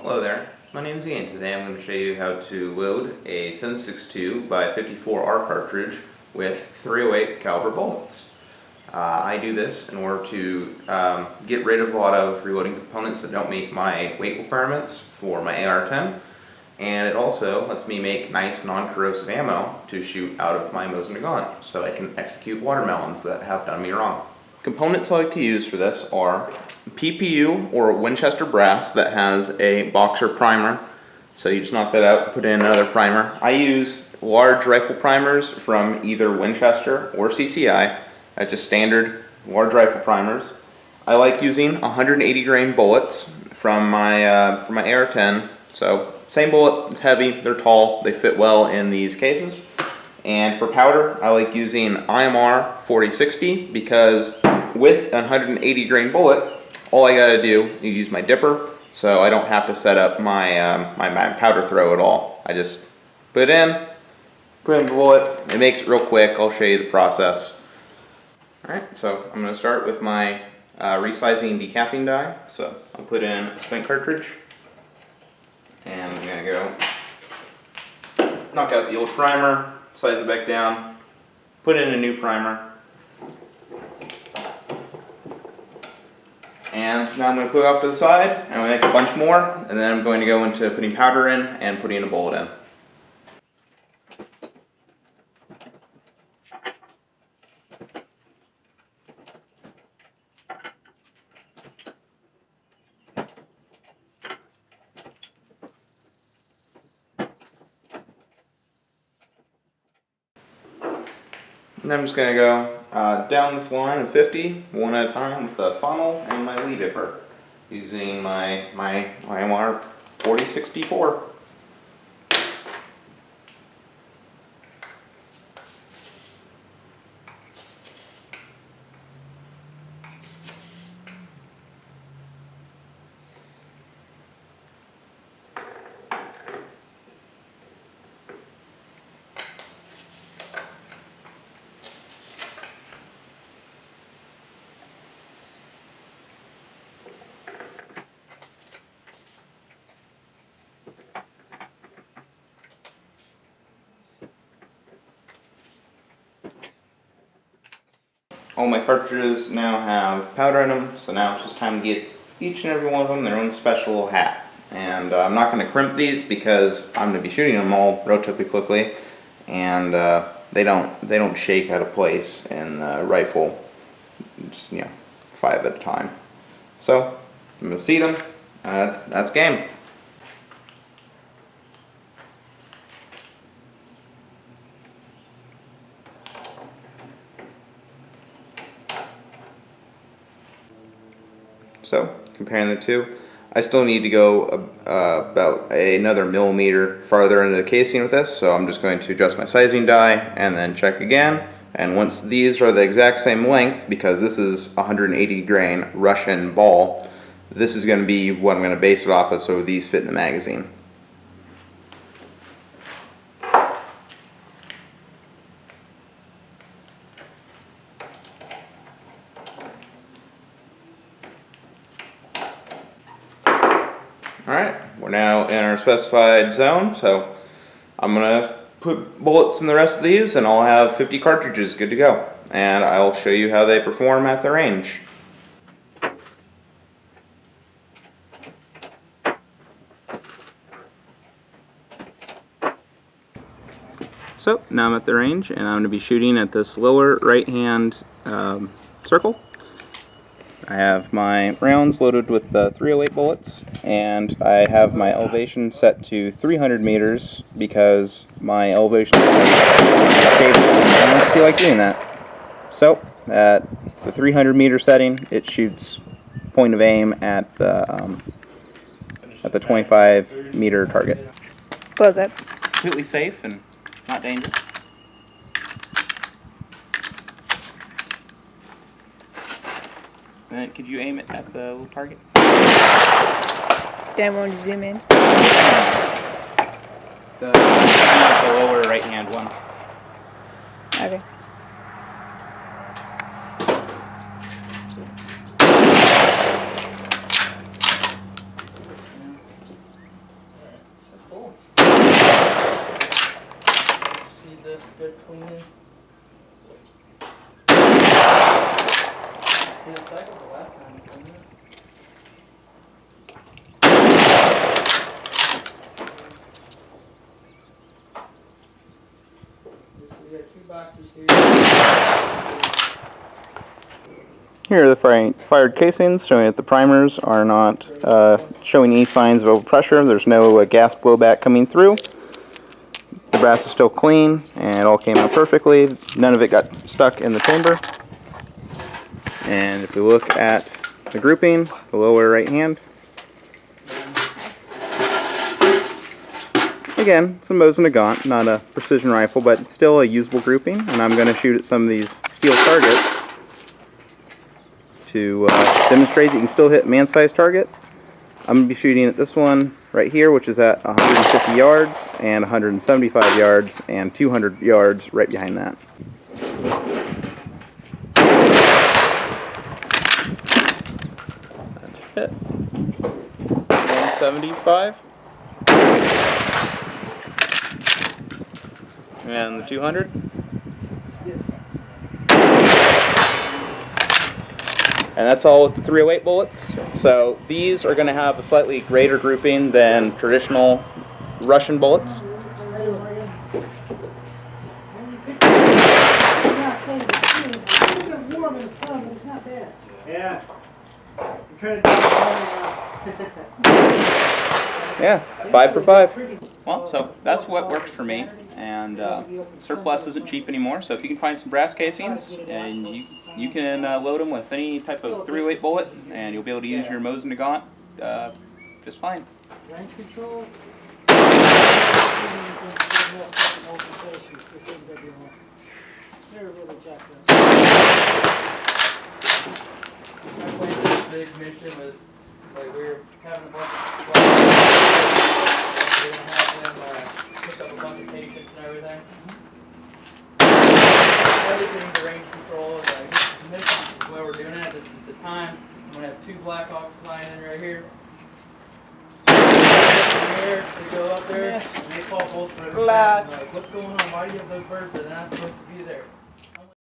Hello there, my name is Ian. Today I'm going to show you how to load a 7.62 by 54R cartridge with 308 caliber bullets. I do this in order to get rid of a lot of reloading components that don't meet my weight requirements for my AR-10, and it also lets me make nice non-corrosive ammo to shoot out of my Mosin Nagant so I can execute watermelons that have done me wrong. Components I like to use for this are PPU or Winchester brass that has a boxer primer. So you just knock that out and put in another primer. I use large rifle primers from either Winchester or CCI. Just standard large rifle primers. I like using 180 grain bullets from my AR-10. So same bullet, it's heavy, they're tall, they fit well in these cases. And for powder, I like using IMR 4060 because with a 180 grain bullet, all I gotta do is use my dipper, so I don't have to set up my my powder throw at all. I just put in the bullet. It makes it real quick. I'll show you the process. All right, so I'm gonna start with my resizing and decapping die. So I'll put in a spent cartridge, and I'm gonna go knock out the old primer. Size it back down, put in a new primer, and now I'm going to put it off to the side, and I'm going to make a bunch more, and then I'm going to go into putting powder in and putting a bullet in. And I'm just going to go down this line of 50, one at a time with the funnel and my lead dipper, using my IMR 4064. All my cartridges now have powder in them, so now it's just time to get each and every one of them their own special hat. And I'm not going to crimp these because I'm going to be shooting them all relatively quickly, and they don't shake out of place in the rifle, just 5 at a time. So I'm going to see them. That's game. So, comparing the two, I still need to go about another millimeter farther into the casing with this, so I'm just going to adjust my sizing die and then check again. And once these are the exact same length, because this is 180 grain Russian ball, this is going to be what I'm going to base it off of, so these fit in the magazine. Alright, we're now in our specified zone, so I'm going to put bullets in the rest of these and I'll have 50 cartridges good to go. And I'll show you how they perform at the range. So now I'm at the range and I'm going to be shooting at this lower right hand circle. I have my rounds loaded with the 308 bullets, and I have my elevation set to 300 meters because my elevation is stable and I don't feel like doing that. So at the 300 meter setting, it shoots point of aim at the 25 meter target. Close it. Completely safe and not dangerous. And then could you aim it at the little target? Do I want to zoom in? The lower right hand one. Okay. good cleaning. Yeah, it's like the last time, wasn't it? We got 2 boxes here. Here are the fired casings, showing that the primers are not showing any signs of overpressure. There's no gas blowback coming through. The brass is still clean, and it all came out perfectly. None of it got stuck in the chamber. And if we look at the grouping, the lower right hand, again, it's a Mosin Nagant, not a precision rifle, but it's still a usable grouping. And I'm going to shoot at some of these steel targets to demonstrate that you can still hit man-sized target. I'm going to be shooting at this one right here, which is at 150 yards and 175 yards and 200 yards right behind that. That's hit. 175. And the 200. And that's all with the 308 bullets. So these are going to have a slightly greater grouping than traditional Russian bullets. Yeah. Yeah, 5 for 5. Well, so that's what works for me. And surplus isn't cheap anymore, so if you can find some brass casings, and you can load them with any type of 308 bullet, and you'll be able to use your Mosin Nagant just fine. Range control. Big mission with, like, we were having a bunch of we're gonna have them pick up a bunch of patients and everything. Everything's range control. Like, this mission is where we're doing it. This is the time. I'm gonna have 2 Blackhawks flying in right here. Here, they go up there and they call both birds. Like, what's going on? Why do you have those birds? They're not supposed to be there.